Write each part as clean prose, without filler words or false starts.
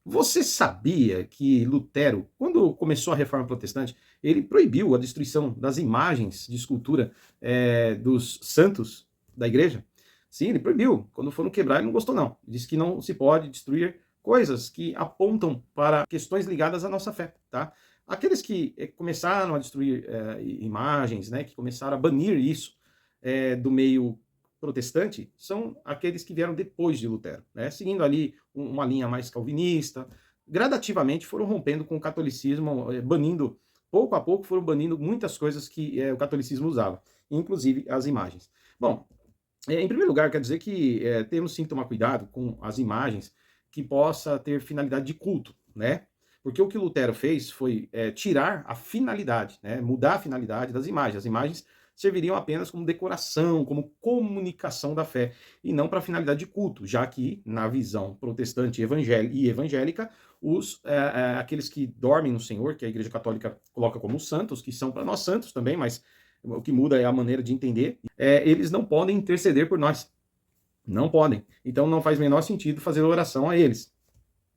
Você sabia que Lutero, quando começou a Reforma Protestante, ele proibiu a destruição das imagens de escultura dos santos da igreja? Sim, ele proibiu. Quando foram quebrar, ele não gostou, não. Disse que não se pode destruir coisas que apontam para questões ligadas à nossa fé, tá? Aqueles que começaram a destruir imagens, né, que começaram a banir isso do meio protestante, são aqueles que vieram depois de Lutero, né? Seguindo ali uma linha mais calvinista, gradativamente foram rompendo com o catolicismo, banindo, pouco a pouco foram banindo muitas coisas que o catolicismo usava, inclusive as imagens. Bom, em primeiro lugar, quer dizer que temos sim que tomar cuidado com as imagens que possa ter finalidade de culto, né? Porque o que Lutero fez foi tirar a finalidade, né? Mudar a finalidade das imagens. As imagens serviriam apenas como decoração, como comunicação da fé, e não para finalidade de culto, já que, na visão protestante e evangélica, aqueles que dormem no Senhor, que a Igreja Católica coloca como santos, que são para nós santos também, mas o que muda é a maneira de entender, eles não podem interceder por nós. Não podem. Então não faz o menor sentido fazer oração a eles.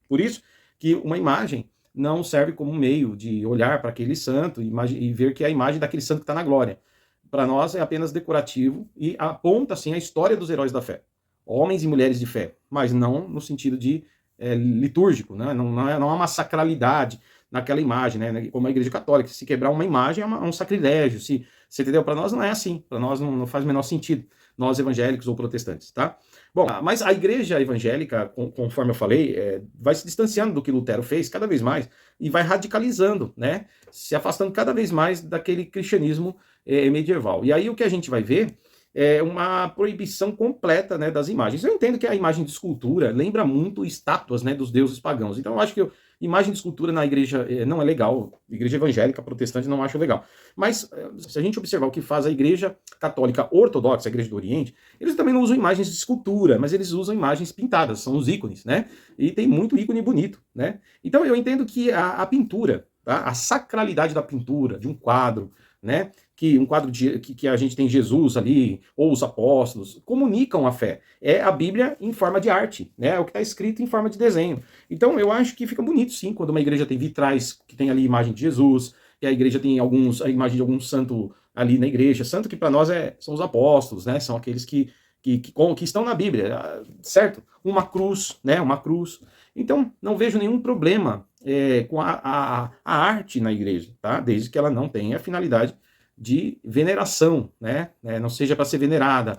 Por isso que uma imagem não serve como meio de olhar para aquele santo e ver que é a imagem daquele santo que está na glória. Para nós é apenas decorativo e aponta assim a história dos heróis da fé. Homens e mulheres de fé, mas não no sentido de litúrgico, né? Não há uma sacralidade naquela imagem, né? Como a Igreja Católica, se quebrar uma imagem é um sacrilégio, você entendeu? Para nós não é assim, para nós não faz o menor sentido, nós evangélicos ou protestantes, tá? Bom, mas a igreja evangélica, conforme eu falei, vai se distanciando do que Lutero fez cada vez mais e vai radicalizando, né? Se afastando cada vez mais daquele cristianismo medieval. E aí o que a gente vai ver é uma proibição completa, né, das imagens. Eu entendo que a imagem de escultura lembra muito estátuas, né, dos deuses pagãos. Então eu acho que imagem de escultura na igreja não é legal. Igreja evangélica, protestante, não acho legal. Mas se a gente observar o que faz a igreja católica ortodoxa, a igreja do Oriente, eles também não usam imagens de escultura, mas eles usam imagens pintadas, são os ícones, né? E tem muito ícone bonito, né? Então eu entendo que a pintura, tá? A sacralidade da pintura, de um quadro, né? Que um quadro que a gente tem Jesus ali, ou os apóstolos, comunicam a fé. É a Bíblia em forma de arte, né? É o que está escrito em forma de desenho. Então eu acho que fica bonito, sim, quando uma igreja tem vitrais que tem ali imagem de Jesus, e a igreja tem a imagem de algum santo ali na igreja. Santo que para nós são os apóstolos, né? São aqueles que estão na Bíblia, certo? Uma cruz, né? Uma cruz. Então, não vejo nenhum problema com a arte na igreja, tá? Desde que ela não tenha a finalidade de veneração, né? Não seja para ser venerada,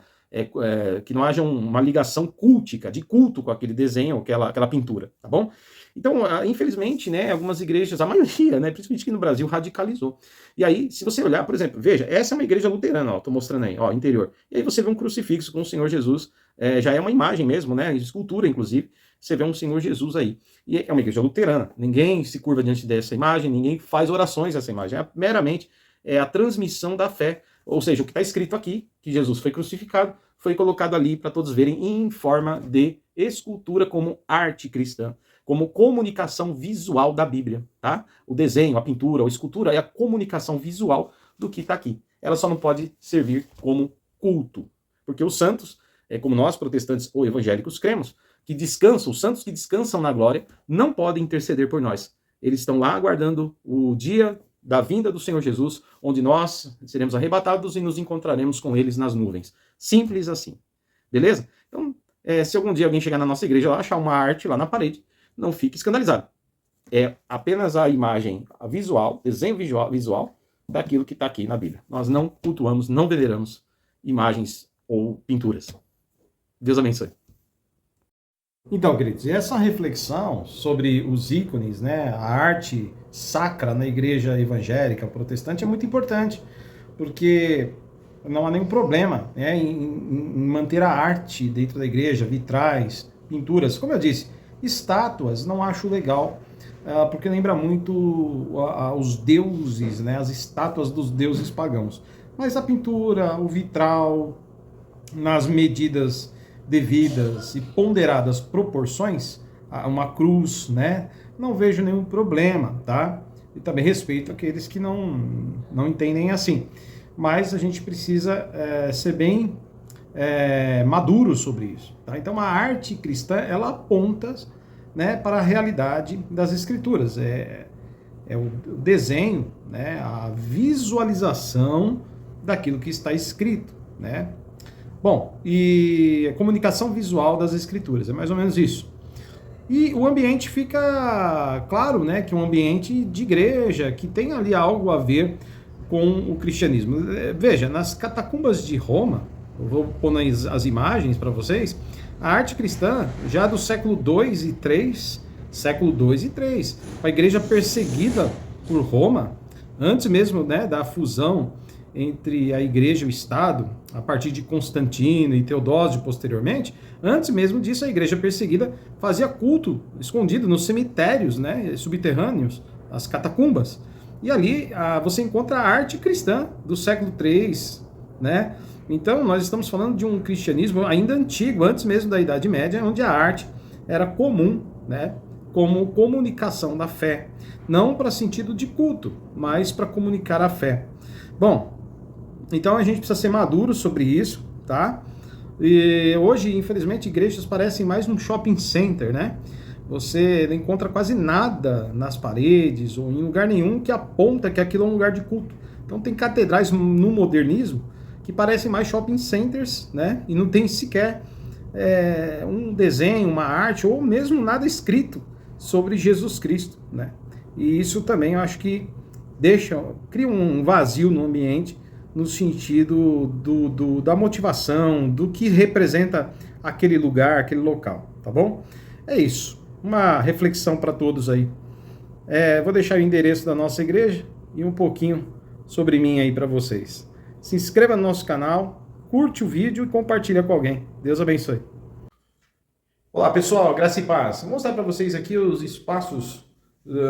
que não haja uma ligação cultica, de culto com aquele desenho, aquela pintura, tá bom? Então, infelizmente, né, algumas igrejas, a maioria, né, principalmente aqui no Brasil, radicalizou. E aí, se você olhar, por exemplo, veja, essa é uma igreja luterana, ó, tô mostrando aí, ó, interior. E aí você vê um crucifixo com o Senhor Jesus, já é uma imagem mesmo, né, escultura, inclusive, você vê um Senhor Jesus aí. E é uma igreja luterana, ninguém se curva diante dessa imagem, ninguém faz orações a essa imagem, é meramente a transmissão da fé, ou seja, o que está escrito aqui, que Jesus foi crucificado, foi colocado ali para todos verem em forma de escultura como arte cristã, como comunicação visual da Bíblia, tá? O desenho, a pintura, a escultura é a comunicação visual do que está aqui. Ela só não pode servir como culto, porque os santos, como nós protestantes ou evangélicos cremos, que descansam, os santos que descansam na glória, não podem interceder por nós. Eles estão lá aguardando o dia da vinda do Senhor Jesus, onde nós seremos arrebatados e nos encontraremos com eles nas nuvens. Simples assim. Beleza? Então, se algum dia alguém chegar na nossa igreja lá, achar uma arte lá na parede, não fique escandalizado. É apenas a imagem a visual, desenho visual daquilo que está aqui na Bíblia. Nós não cultuamos, não veneramos imagens ou pinturas. Deus abençoe. Então, queridos, essa reflexão sobre os ícones, né, a arte sacra na igreja evangélica protestante é muito importante, porque não há nenhum problema, né, em manter a arte dentro da igreja, vitrais, pinturas. Como eu disse, estátuas não acho legal, porque lembra muito os deuses, né, as estátuas dos deuses pagãos. Mas a pintura, o vitral, nas medidas devidas e ponderadas proporções, uma cruz, né? Não vejo nenhum problema, tá? E também respeito aqueles que não entendem assim. Mas a gente precisa ser bem maduro sobre isso, tá? Então a arte cristã, ela aponta né, para a realidade das Escrituras. É o desenho, né, a visualização daquilo que está escrito, né? Bom, e a comunicação visual das Escrituras, é mais ou menos isso. E o ambiente fica claro, né, que é um ambiente de igreja, que tem ali algo a ver com o cristianismo. Veja, nas catacumbas de Roma, eu vou pôr as imagens para vocês, a arte cristã, já do século II e III, a igreja perseguida por Roma, antes mesmo, né, da fusão entre a igreja e o Estado, a partir de Constantino e Teodósio posteriormente, antes mesmo disso a igreja perseguida fazia culto escondido nos cemitérios, né, subterrâneos, as catacumbas. E ali você encontra a arte cristã do século III, né? Então nós estamos falando de um cristianismo ainda antigo, antes mesmo da Idade Média, onde a arte era comum, né, como comunicação da fé, não para sentido de culto, mas para comunicar a fé. Bom, então a gente precisa ser maduro sobre isso, tá? E hoje, infelizmente, igrejas parecem mais um shopping center, né? Você não encontra quase nada nas paredes ou em lugar nenhum que aponta que aquilo é um lugar de culto. Então tem catedrais no modernismo que parecem mais shopping centers, né? E não tem sequer um desenho, uma arte ou mesmo nada escrito sobre Jesus Cristo, né? E isso também eu acho que cria um vazio no ambiente no sentido da motivação, do que representa aquele lugar, aquele local, tá bom? É isso. Uma reflexão para todos aí. Vou deixar o endereço da nossa igreja e um pouquinho sobre mim aí para vocês. Se inscreva no nosso canal, curte o vídeo e compartilha com alguém. Deus abençoe. Olá pessoal, graça e paz. Vou mostrar para vocês aqui os espaços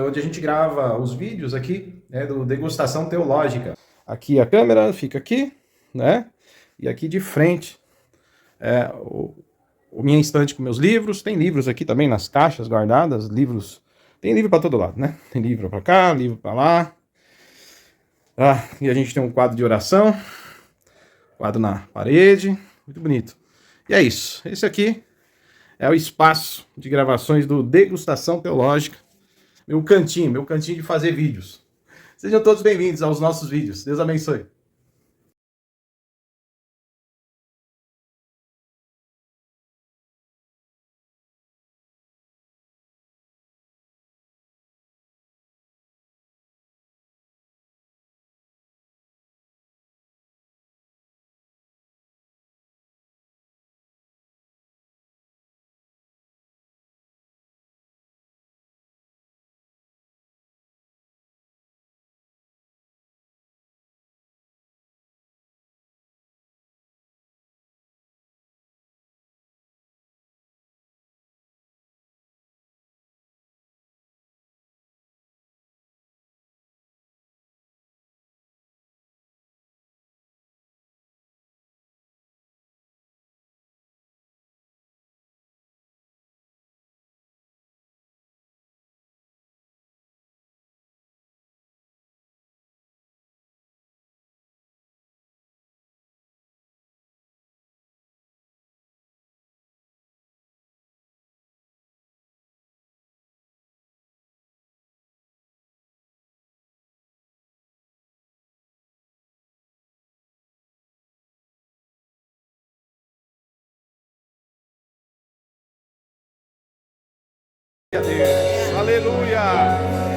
onde a gente grava os vídeos aqui, né, do Degustação Teológica. Aqui a câmera fica aqui, né? E aqui de frente o minha estante com meus livros. Tem livros aqui também nas caixas guardadas, livros. Tem livro para todo lado, né? Tem livro para cá, livro para lá. E a gente tem um quadro de oração, quadro na parede, muito bonito. E é isso. Esse aqui é o espaço de gravações do Degustação Teológica. Meu cantinho de fazer vídeos. Sejam todos bem-vindos aos nossos vídeos. Deus abençoe. Aleluia!